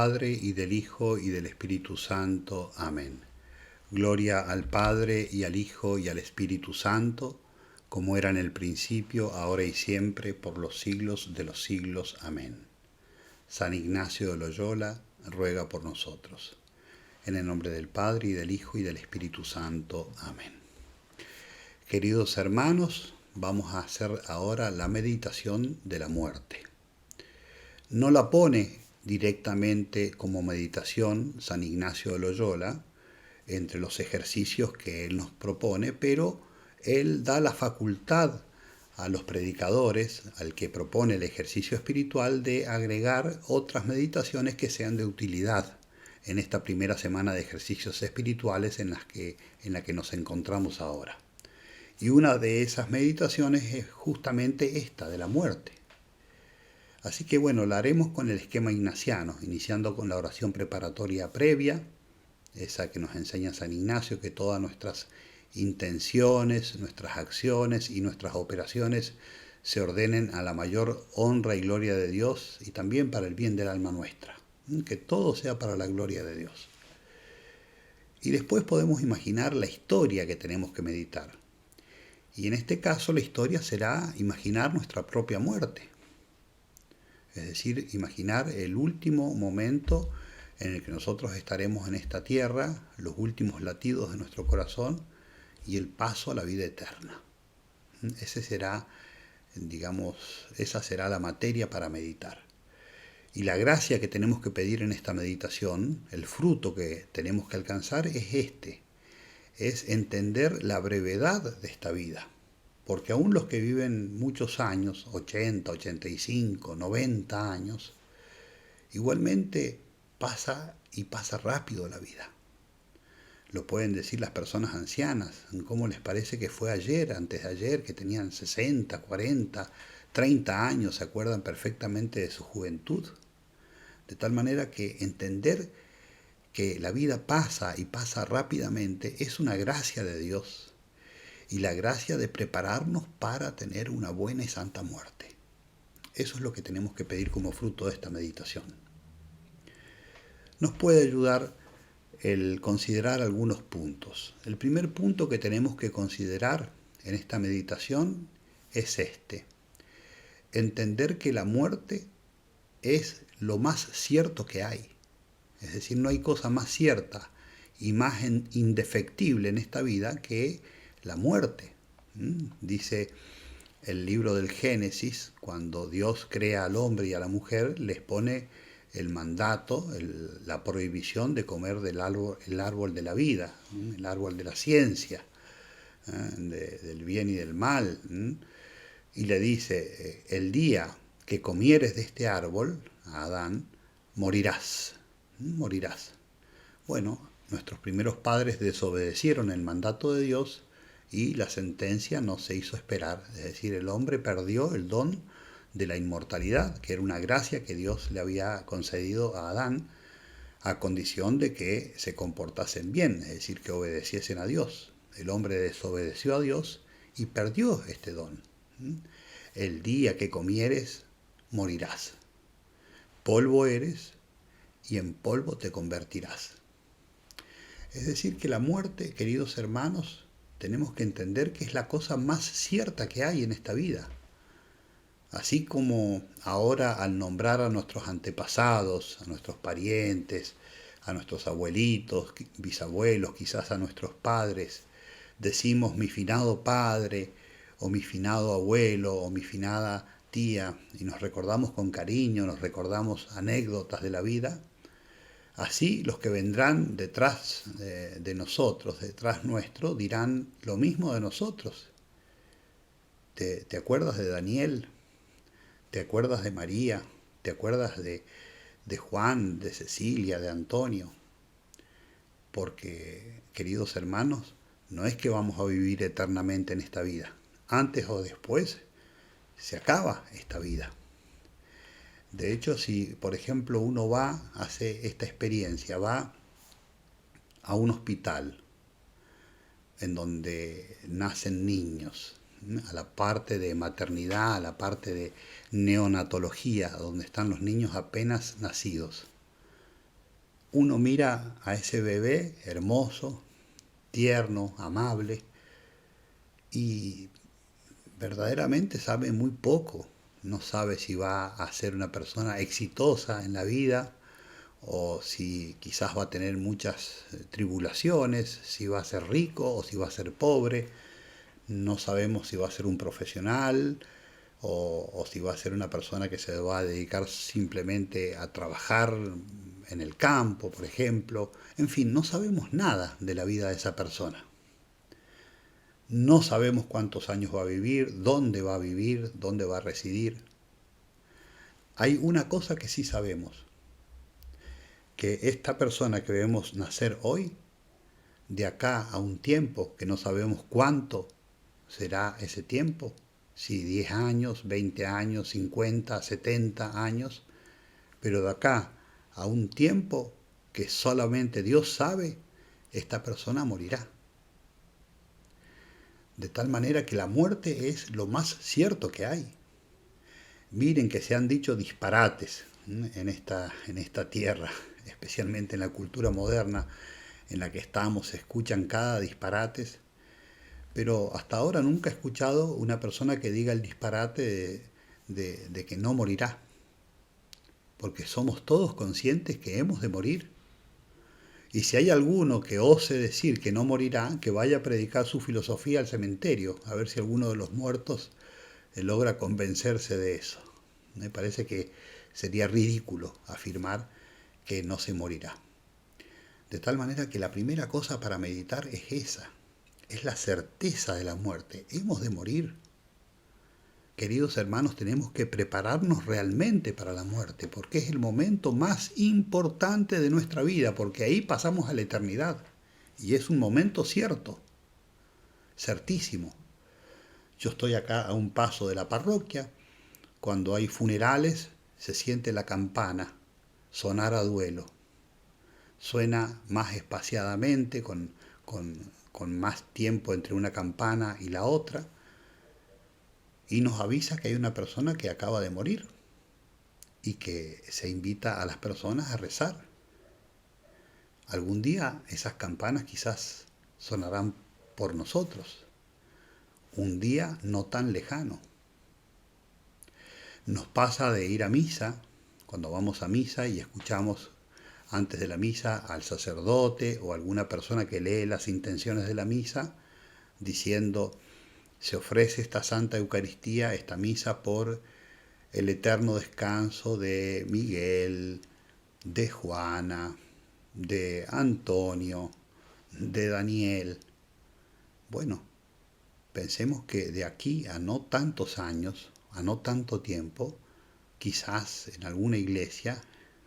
Padre, y del Hijo, y del Espíritu Santo. Amén. Gloria al Padre, y al Hijo, y al Espíritu Santo, como era en el principio, ahora y siempre, por los siglos de los siglos. Amén. San Ignacio de Loyola, ruega por nosotros. En el nombre del Padre, y del Hijo, y del Espíritu Santo. Amén. Queridos hermanos, vamos a hacer ahora la meditación de la muerte. No la pone directamente como meditación San Ignacio de Loyola entre los ejercicios que él nos propone, pero él da la facultad a los predicadores, al que propone el ejercicio espiritual, de agregar otras meditaciones que sean de utilidad en esta primera semana de ejercicios espirituales en la que nos encontramos ahora. Y una de esas meditaciones es justamente esta de la muerte. Así que bueno, la haremos con el esquema ignaciano, iniciando con la oración preparatoria previa, esa que nos enseña San Ignacio, que todas nuestras intenciones, nuestras acciones y nuestras operaciones se ordenen a la mayor honra y gloria de Dios y también para el bien del alma nuestra, que todo sea para la gloria de Dios. Y después podemos imaginar la historia que tenemos que meditar. Y en este caso la historia será imaginar nuestra propia muerte. Es decir, imaginar el último momento en el que nosotros estaremos en esta tierra, los últimos latidos de nuestro corazón y el paso a la vida eterna. Esa será la materia para meditar. Y la gracia que tenemos que pedir en esta meditación, el fruto que tenemos que alcanzar es entender la brevedad de esta vida. Porque aún los que viven muchos años, 80, 85, 90 años, igualmente pasa rápido la vida. Lo pueden decir las personas ancianas, cómo les parece que fue ayer, antes de ayer, que tenían 60, 40, 30 años, se acuerdan perfectamente de su juventud. De tal manera que entender que la vida pasa y pasa rápidamente es una gracia de Dios. Y la gracia de prepararnos para tener una buena y santa muerte. Eso es lo que tenemos que pedir como fruto de esta meditación. Nos puede ayudar el considerar algunos puntos. El primer punto que tenemos que considerar en esta meditación es entender que la muerte es lo más cierto que hay. Es decir, no hay cosa más cierta y más indefectible en esta vida que la muerte. Dice el libro del Génesis, cuando Dios crea al hombre y a la mujer, les pone el mandato, la prohibición de comer el árbol de la vida, el árbol de la ciencia, del bien y del mal. Y le dice, el día que comieres de este árbol, a Adán, morirás. Morirás. Bueno, nuestros primeros padres desobedecieron el mandato de Dios y la sentencia no se hizo esperar. Es decir, el hombre perdió el don de la inmortalidad, que era una gracia que Dios le había concedido a Adán, a condición de que se comportasen bien, es decir, que obedeciesen a Dios. El hombre desobedeció a Dios y perdió este don. El día que comieres, morirás. Polvo eres y en polvo te convertirás. Es decir, que la muerte, queridos hermanos, tenemos que entender que es la cosa más cierta que hay en esta vida. Así como ahora al nombrar a nuestros antepasados, a nuestros parientes, a nuestros abuelitos, bisabuelos, quizás a nuestros padres, decimos mi finado padre, o mi finado abuelo, o mi finada tía, y nos recordamos con cariño, nos recordamos anécdotas de la vida. Así los que vendrán detrás de nosotros, detrás nuestro, dirán lo mismo de nosotros. ¿Te acuerdas de Daniel? ¿Te acuerdas de María? ¿Te acuerdas de Juan, de Cecilia, de Antonio? Porque, queridos hermanos, no es que vamos a vivir eternamente en esta vida. Antes o después se acaba esta vida. De hecho, si por ejemplo uno hace esta experiencia, va a un hospital en donde nacen niños, a la parte de maternidad, a la parte de neonatología, donde están los niños apenas nacidos. uno mira a ese bebé hermoso, tierno, amable, y verdaderamente sabe muy poco. No sabe si va a ser una persona exitosa en la vida o si quizás va a tener muchas tribulaciones, si va a ser rico o si va a ser pobre. No sabemos si va a ser un profesional o si va a ser una persona que se va a dedicar simplemente a trabajar en el campo, por ejemplo. En fin, no sabemos nada de la vida de esa persona. No sabemos cuántos años va a vivir, dónde va a residir. Hay una cosa que sí sabemos, que esta persona que vemos nacer hoy, de acá a un tiempo, que no sabemos cuánto será ese tiempo, si 10 años, 20 años, 50, 70 años, pero de acá a un tiempo que solamente Dios sabe, esta persona morirá. De tal manera que la muerte es lo más cierto que hay. Miren que se han dicho disparates en esta tierra, especialmente en la cultura moderna en la que estamos, se escuchan cada disparates, pero hasta ahora nunca he escuchado una persona que diga el disparate de que no morirá, porque somos todos conscientes que hemos de morir. Y si hay alguno que ose decir que no morirá, que vaya a predicar su filosofía al cementerio, a ver si alguno de los muertos logra convencerse de eso. Me parece que sería ridículo afirmar que no se morirá. De tal manera que la primera cosa para meditar es esa, es la certeza de la muerte. Hemos de morir. Queridos hermanos, tenemos que prepararnos realmente para la muerte, porque es el momento más importante de nuestra vida, porque ahí pasamos a la eternidad. Y es un momento cierto, certísimo. Yo estoy acá a un paso de la parroquia. Cuando hay funerales, se siente la campana sonar a duelo. Suena más espaciadamente, con más tiempo entre una campana y la otra, y nos avisa que hay una persona que acaba de morir y que se invita a las personas a rezar. Algún día esas campanas quizás sonarán por nosotros, un día no tan lejano. Nos pasa de ir a misa, cuando vamos a misa y escuchamos antes de la misa al sacerdote o alguna persona que lee las intenciones de la misa, diciendo: se ofrece esta Santa Eucaristía, esta misa, por el eterno descanso de Miguel, de Juana, de Antonio, de Daniel. Bueno, pensemos que de aquí a no tantos años, a no tanto tiempo, quizás en alguna iglesia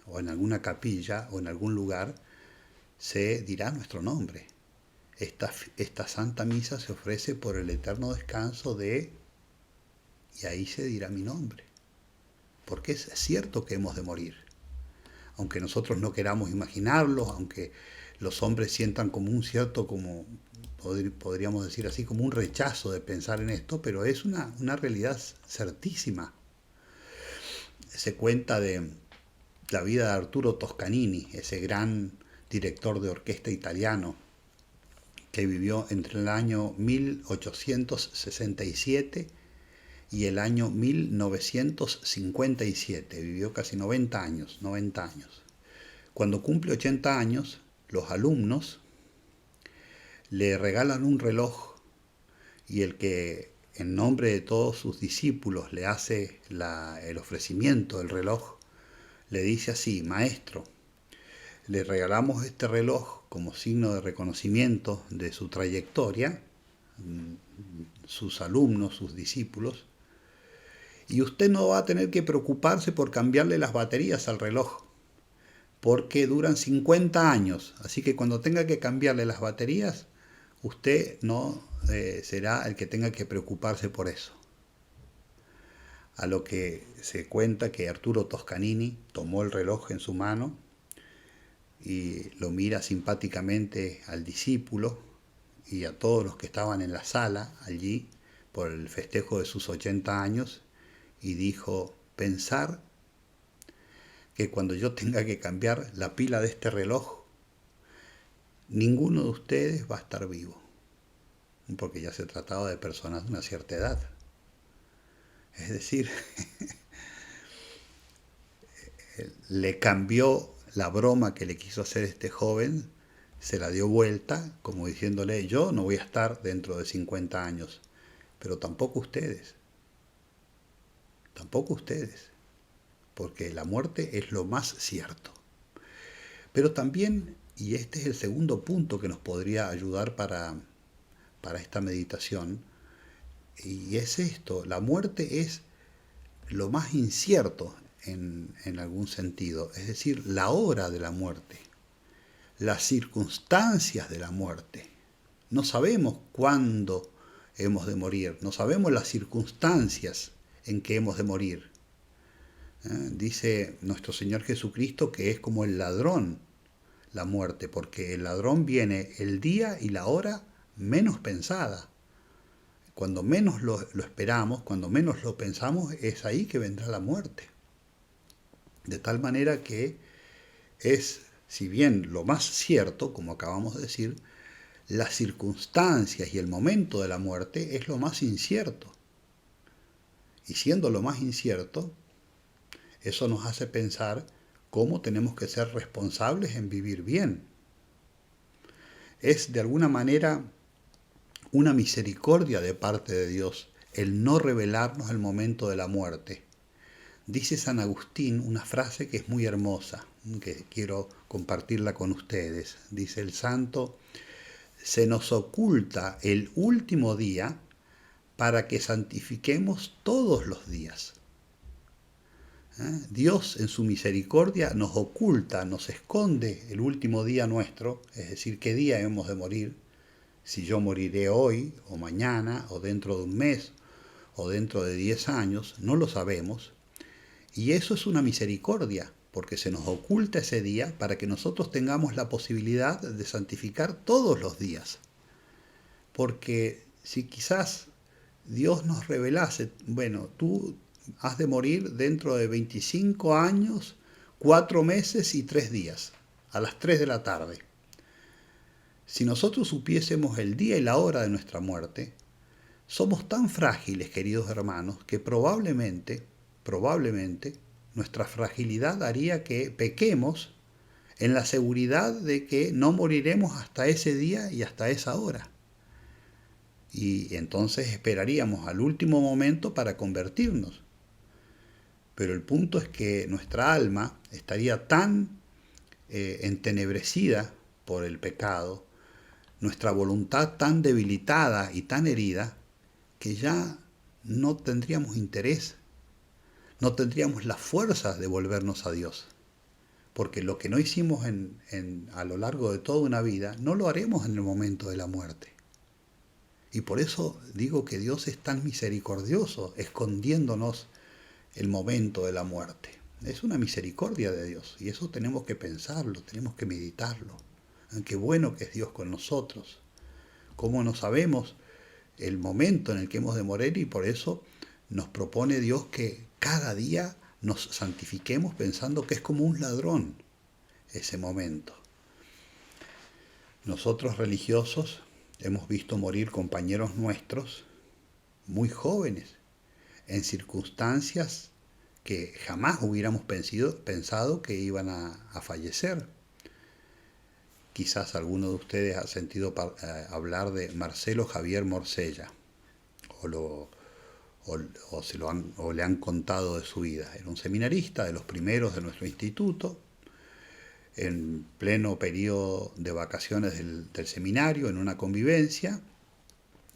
o en alguna capilla o en algún lugar se dirá nuestro nombre. Esta Santa Misa se ofrece por el eterno descanso de... y ahí se dirá mi nombre. Porque es cierto que hemos de morir. Aunque nosotros no queramos imaginarlo, aunque los hombres sientan como un cierto, como podríamos decir así, como un rechazo de pensar en esto, pero es una realidad certísima. Se cuenta de la vida de Arturo Toscanini, ese gran director de orquesta italiano que vivió entre el año 1867 y el año 1957, vivió casi 90 años, 90 años. Cuando cumple 80 años, los alumnos le regalan un reloj y el que en nombre de todos sus discípulos le hace el ofrecimiento del reloj, le dice así: maestro, le regalamos este reloj como signo de reconocimiento de su trayectoria, sus alumnos, sus discípulos, y usted no va a tener que preocuparse por cambiarle las baterías al reloj, porque duran 50 años, así que cuando tenga que cambiarle las baterías, usted no será el que tenga que preocuparse por eso. A lo que se cuenta que Arturo Toscanini tomó el reloj en su mano y lo mira simpáticamente al discípulo y a todos los que estaban en la sala allí por el festejo de sus 80 años y dijo: pensar que cuando yo tenga que cambiar la pila de este reloj, ninguno de ustedes va a estar vivo, porque ya se trataba de personas de una cierta edad. Es decir, le cambió la broma que le quiso hacer este joven, se la dio vuelta, como diciéndole, yo no voy a estar dentro de 50 años, pero tampoco ustedes, porque la muerte es lo más cierto. Pero también, y este es el segundo punto que nos podría ayudar para esta meditación, y es esto, la muerte es lo más incierto en algún sentido, es decir, la hora de la muerte, las circunstancias de la muerte. No sabemos cuándo hemos de morir, no sabemos las circunstancias en que hemos de morir. Dice nuestro Señor Jesucristo que es como el ladrón la muerte, porque el ladrón viene el día y la hora menos pensada. Cuando menos lo esperamos, cuando menos lo pensamos, es ahí que vendrá la muerte. De tal manera que es, si bien lo más cierto, como acabamos de decir, las circunstancias y el momento de la muerte es lo más incierto. Y siendo lo más incierto, eso nos hace pensar cómo tenemos que ser responsables en vivir bien. Es de alguna manera una misericordia de parte de Dios el no revelarnos el momento de la muerte. Dice San Agustín una frase que es muy hermosa, que quiero compartirla con ustedes. Dice el santo, se nos oculta el último día para que santifiquemos todos los días. Dios en su misericordia nos oculta, nos esconde el último día nuestro, es decir, qué día hemos de morir, si yo moriré hoy o mañana o dentro de un mes o dentro de 10 años, no lo sabemos. Y eso es una misericordia, porque se nos oculta ese día para que nosotros tengamos la posibilidad de santificar todos los días. Porque si quizás Dios nos revelase, bueno, tú has de morir dentro de 25 años, 4 meses y 3 días, a las 3 de la tarde. Si nosotros supiésemos el día y la hora de nuestra muerte, somos tan frágiles, queridos hermanos, que probablemente, nuestra fragilidad haría que pequemos en la seguridad de que no moriremos hasta ese día y hasta esa hora. Y entonces esperaríamos al último momento para convertirnos. Pero el punto es que nuestra alma estaría tan entenebrecida por el pecado, nuestra voluntad tan debilitada y tan herida, que ya no tendríamos interés, no tendríamos las fuerzas de volvernos a Dios. Porque lo que no hicimos a lo largo de toda una vida, no lo haremos en el momento de la muerte. Y por eso digo que Dios es tan misericordioso, escondiéndonos el momento de la muerte. Es una misericordia de Dios, y eso tenemos que pensarlo, tenemos que meditarlo. Qué bueno que es Dios con nosotros. Cómo no sabemos el momento en el que hemos de morir, y por eso nos propone Dios que cada día nos santifiquemos pensando que es como un ladrón ese momento. Nosotros religiosos hemos visto morir compañeros nuestros muy jóvenes, en circunstancias que jamás hubiéramos pensado que iban a fallecer. Quizás alguno de ustedes ha sentido hablar de Marcelo Javier Morcella, o le han contado de su vida. Era un seminarista de los primeros de nuestro instituto, en pleno periodo de vacaciones del seminario, en una convivencia,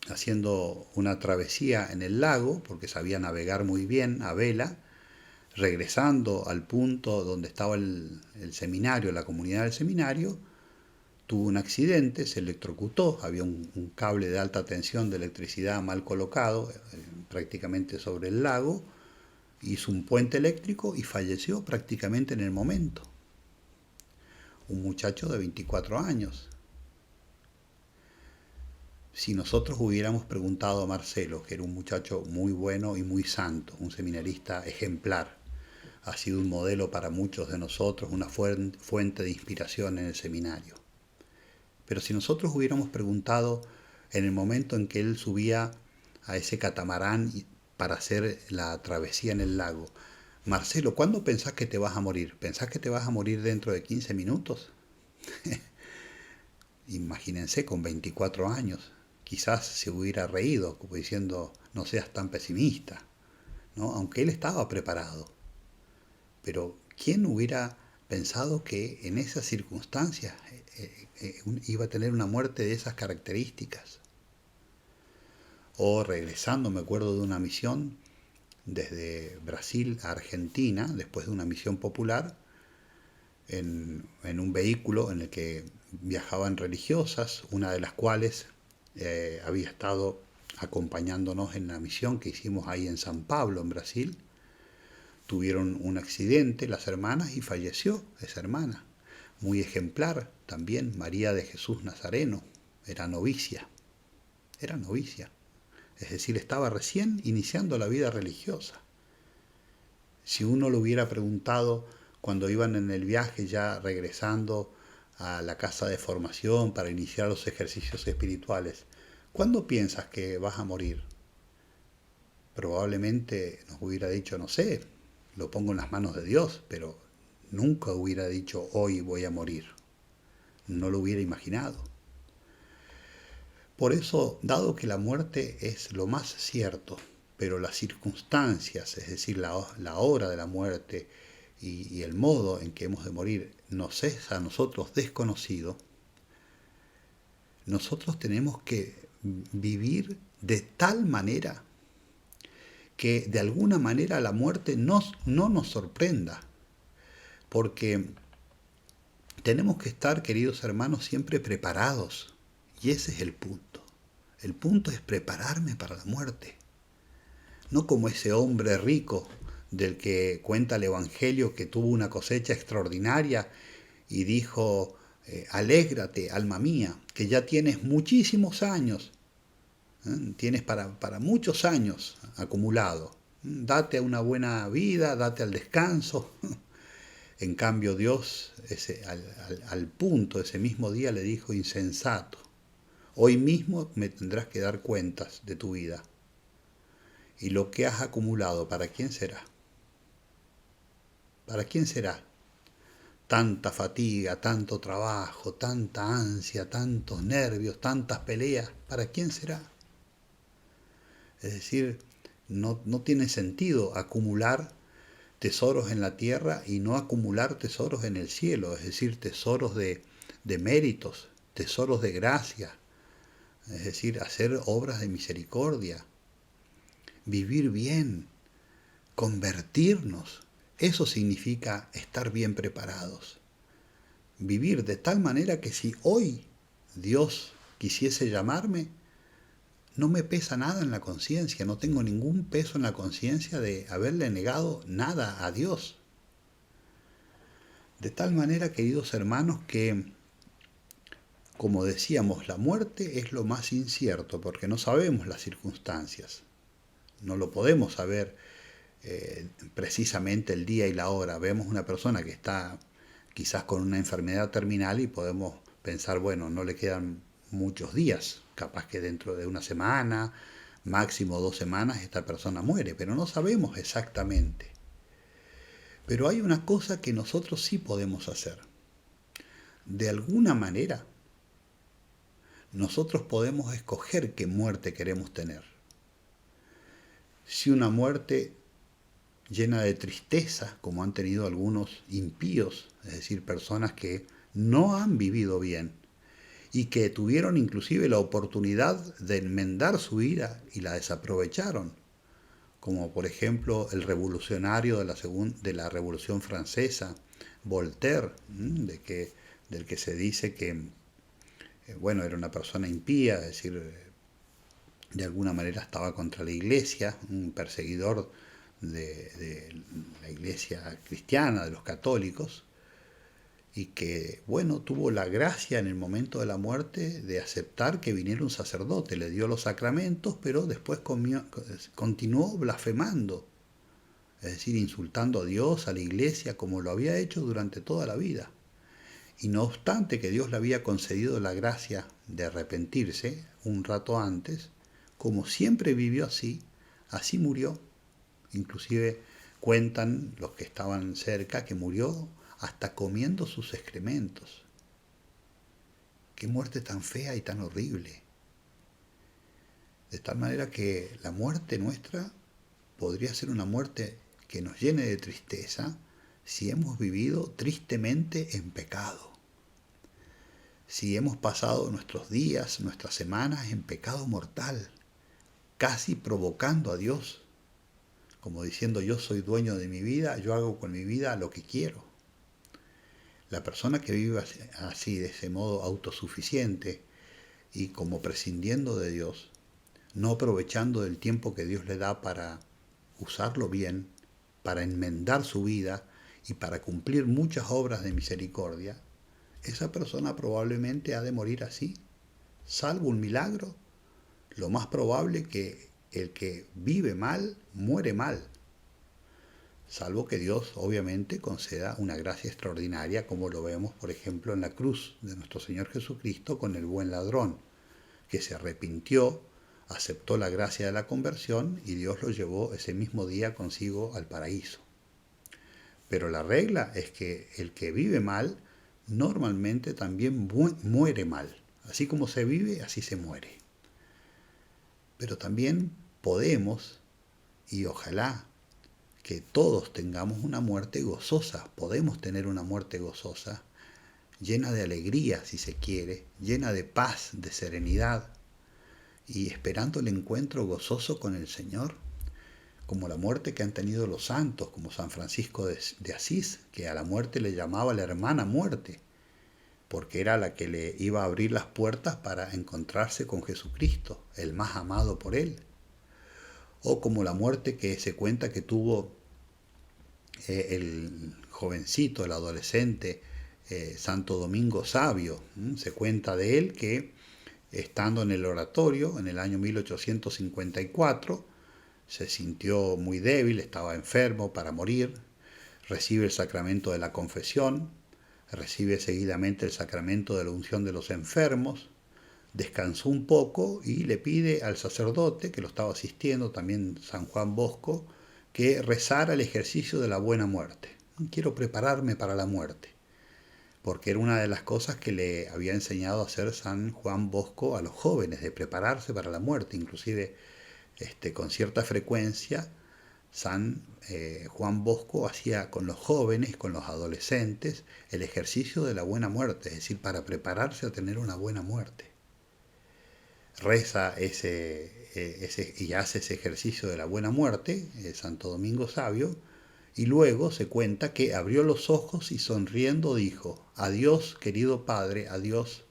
haciendo una travesía en el lago, porque sabía navegar muy bien a vela, regresando al punto donde estaba el seminario, la comunidad del seminario, tuvo un accidente, se electrocutó, había un cable de alta tensión de electricidad mal colocado, prácticamente sobre el lago, hizo un puente eléctrico y falleció prácticamente en el momento. Un muchacho de 24 años. Si nosotros hubiéramos preguntado a Marcelo, que era un muchacho muy bueno y muy santo, un seminarista ejemplar, ha sido un modelo para muchos de nosotros, una fuente de inspiración en el seminario. Pero si nosotros hubiéramos preguntado en el momento en que él subía a ese catamarán para hacer la travesía en el lago, Marcelo, ¿cuándo pensás que te vas a morir? ¿Pensás que te vas a morir dentro de 15 minutos? Imagínense, con 24 años, quizás se hubiera reído, como diciendo, no seas tan pesimista, ¿no? Aunque él estaba preparado. Pero ¿quién hubiera pensado que en esas circunstancias iba a tener una muerte de esas características? O regresando, me acuerdo de una misión desde Brasil a Argentina, después de una misión popular, en un vehículo en el que viajaban religiosas, una de las cuales había estado acompañándonos en la misión que hicimos ahí en San Pablo, en Brasil. Tuvieron un accidente las hermanas y falleció esa hermana. Muy ejemplar también, María de Jesús Nazareno, era novicia. Es decir, estaba recién iniciando la vida religiosa. Si uno lo hubiera preguntado cuando iban en el viaje ya regresando a la casa de formación para iniciar los ejercicios espirituales, ¿cuándo piensas que vas a morir? Probablemente nos hubiera dicho, no sé, lo pongo en las manos de Dios, pero nunca hubiera dicho, hoy voy a morir. No lo hubiera imaginado. Por eso, dado que la muerte es lo más cierto, pero las circunstancias, es decir, la hora de la muerte y el modo en que hemos de morir, nos es a nosotros desconocido, nosotros tenemos que vivir de tal manera que de alguna manera la muerte no nos sorprenda, porque tenemos que estar, queridos hermanos, siempre preparados, y ese es el punto. El punto es prepararme para la muerte, no como ese hombre rico del que cuenta el Evangelio que tuvo una cosecha extraordinaria y dijo, alégrate, alma mía, que ya tienes muchísimos años, tienes para muchos años acumulado, date una buena vida, date al descanso. En cambio Dios al punto, ese mismo día le dijo, insensato, hoy mismo me tendrás que dar cuentas de tu vida. Y lo que has acumulado, ¿para quién será? ¿Para quién será? Tanta fatiga, tanto trabajo, tanta ansia, tantos nervios, tantas peleas, ¿para quién será? Es decir, no tiene sentido acumular tesoros en la tierra y no acumular tesoros en el cielo, es decir, tesoros de méritos, tesoros de gracia, es decir, hacer obras de misericordia, vivir bien, convertirnos. Eso significa estar bien preparados. Vivir de tal manera que si hoy Dios quisiese llamarme, no me pesa nada en la conciencia, no tengo ningún peso en la conciencia de haberle negado nada a Dios. De tal manera, queridos hermanos, que, como decíamos, la muerte es lo más incierto porque no sabemos las circunstancias. No lo podemos saber precisamente el día y la hora. Vemos una persona que está quizás con una enfermedad terminal y podemos pensar, bueno, no le quedan muchos días, capaz que dentro de una semana, máximo 2 semanas, esta persona muere, pero no sabemos exactamente. Pero hay una cosa que nosotros sí podemos hacer. De alguna manera, nosotros podemos escoger qué muerte queremos tener. Si una muerte llena de tristeza, como han tenido algunos impíos, es decir, personas que no han vivido bien y que tuvieron inclusive la oportunidad de enmendar su vida y la desaprovecharon, como por ejemplo el revolucionario de la Revolución Francesa, Voltaire, del que se dice que bueno, era una persona impía, es decir, de alguna manera estaba contra la iglesia, un perseguidor de la iglesia cristiana, de los católicos, y que, bueno, tuvo la gracia en el momento de la muerte de aceptar que viniera un sacerdote, le dio los sacramentos, pero después continuó blasfemando, es decir, insultando a Dios, a la iglesia, como lo había hecho durante toda la vida. Y no obstante que Dios le había concedido la gracia de arrepentirse un rato antes, como siempre vivió así, así murió. Inclusive cuentan los que estaban cerca que murió hasta comiendo sus excrementos. Qué muerte tan fea y tan horrible. De tal manera que la muerte nuestra podría ser una muerte que nos llene de tristeza si hemos vivido tristemente en pecado. Si hemos pasado nuestros días, nuestras semanas en pecado mortal, casi provocando a Dios, como diciendo yo soy dueño de mi vida, yo hago con mi vida lo que quiero. La persona que vive así, de ese modo autosuficiente y como prescindiendo de Dios, no aprovechando del tiempo que Dios le da para usarlo bien, para enmendar su vida y para cumplir muchas obras de misericordia, esa persona probablemente ha de morir así. Salvo un milagro, lo más probable que el que vive mal, muere mal. Salvo que Dios obviamente conceda una gracia extraordinaria, como lo vemos por ejemplo en la cruz de nuestro Señor Jesucristo con el buen ladrón, que se arrepintió, aceptó la gracia de la conversión y Dios lo llevó ese mismo día consigo al paraíso. Pero la regla es que el que vive mal normalmente también muere mal. Así como se vive, así se muere. Pero también podemos, y ojalá que todos tengamos una muerte gozosa, podemos tener una muerte gozosa, llena de alegría si se quiere, llena de paz, de serenidad, y esperando el encuentro gozoso con el Señor, como la muerte que han tenido los santos, como San Francisco de Asís, que a la muerte le llamaba la hermana muerte, porque era la que le iba a abrir las puertas para encontrarse con Jesucristo, el más amado por él. O como la muerte que se cuenta que tuvo el jovencito, el adolescente, Santo Domingo Sabio. Se cuenta de él que, estando en el oratorio en el año 1854, se sintió muy débil, estaba enfermo para morir, recibe el sacramento de la confesión, recibe seguidamente el sacramento de la unción de los enfermos, descansó un poco y le pide al sacerdote que lo estaba asistiendo, también San Juan Bosco, que rezara el ejercicio de la buena muerte. Quiero prepararme para la muerte, porque era una de las cosas que le había enseñado a hacer San Juan Bosco a los jóvenes, de prepararse para la muerte. Inclusive con cierta frecuencia San Juan Bosco hacía con los jóvenes, con los adolescentes, el ejercicio de la buena muerte, es decir, para prepararse a tener una buena muerte. Reza y hace ese ejercicio de la buena muerte, Santo Domingo Sabio, y luego se cuenta que abrió los ojos y sonriendo dijo: adiós, querido Padre, adiós,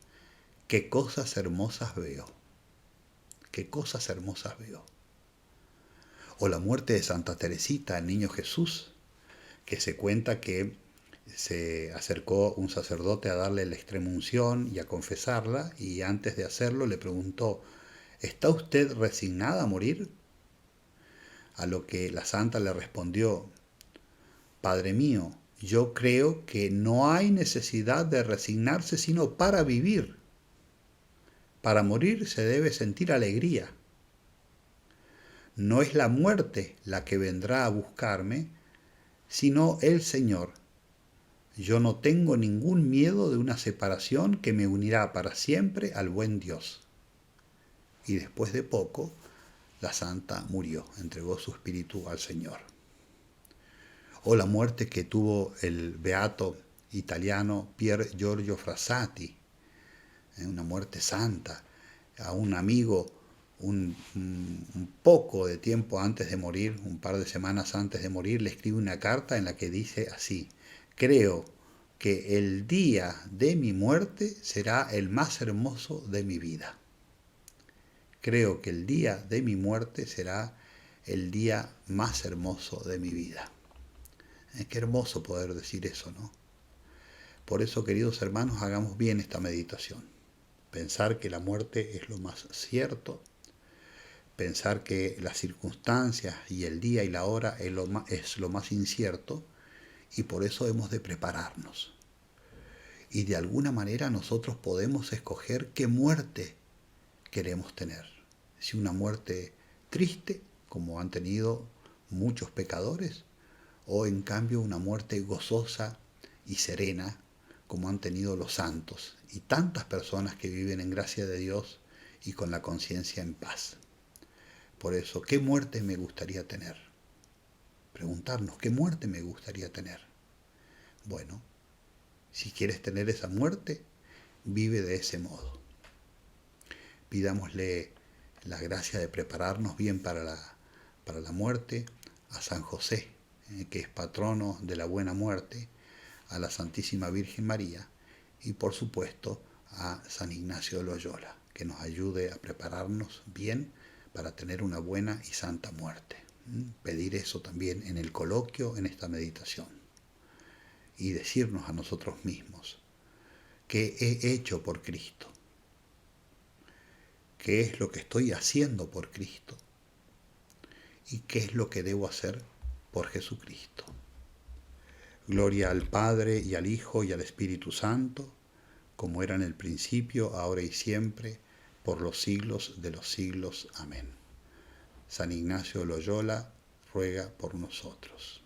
qué cosas hermosas veo, qué cosas hermosas veo. O la muerte de Santa Teresita, el niño Jesús, que se cuenta que se acercó un sacerdote a darle la extremunción y a confesarla, y antes de hacerlo le preguntó: ¿está usted resignada a morir? A lo que la santa le respondió: Padre mío, yo creo que no hay necesidad de resignarse sino para vivir. Para morir se debe sentir alegría. No es la muerte la que vendrá a buscarme, sino el Señor. Yo no tengo ningún miedo de una separación que me unirá para siempre al buen Dios. Y después de poco, la santa murió, entregó su espíritu al Señor. O la muerte que tuvo el beato italiano Pier Giorgio Frassati, una muerte santa. A un amigo, un poco de tiempo antes de morir, un par de semanas antes de morir, le escribe una carta en la que dice así: creo que el día de mi muerte será el más hermoso de mi vida. Creo que el día de mi muerte será el día más hermoso de mi vida. Qué hermoso poder decir eso, ¿no? Por eso, queridos hermanos, hagamos bien esta meditación. Pensar que la muerte es lo más cierto, pensar que las circunstancias y el día y la hora es lo más incierto, y por eso hemos de prepararnos. Y de alguna manera nosotros podemos escoger qué muerte queremos tener. Si una muerte triste, como han tenido muchos pecadores, o en cambio una muerte gozosa y serena, como han tenido los santos y tantas personas que viven en gracia de Dios y con la conciencia en paz. Por eso, ¿qué muerte me gustaría tener? Preguntarnos, ¿qué muerte me gustaría tener? Bueno, si quieres tener esa muerte, vive de ese modo. Pidámosle la gracia de prepararnos bien para la muerte a San José, que es patrono de la buena muerte, a la Santísima Virgen María y por supuesto a San Ignacio de Loyola, que nos ayude a prepararnos bien para tener una buena y santa muerte. Pedir eso también en el coloquio, en esta meditación, y decirnos a nosotros mismos: ¿qué he hecho por Cristo? ¿Qué es lo que estoy haciendo por Cristo? ¿Y qué es lo que debo hacer por Jesucristo? Gloria al Padre, y al Hijo, y al Espíritu Santo, como era en el principio, ahora y siempre, por los siglos de los siglos. Amén. San Ignacio de Loyola ruega por nosotros.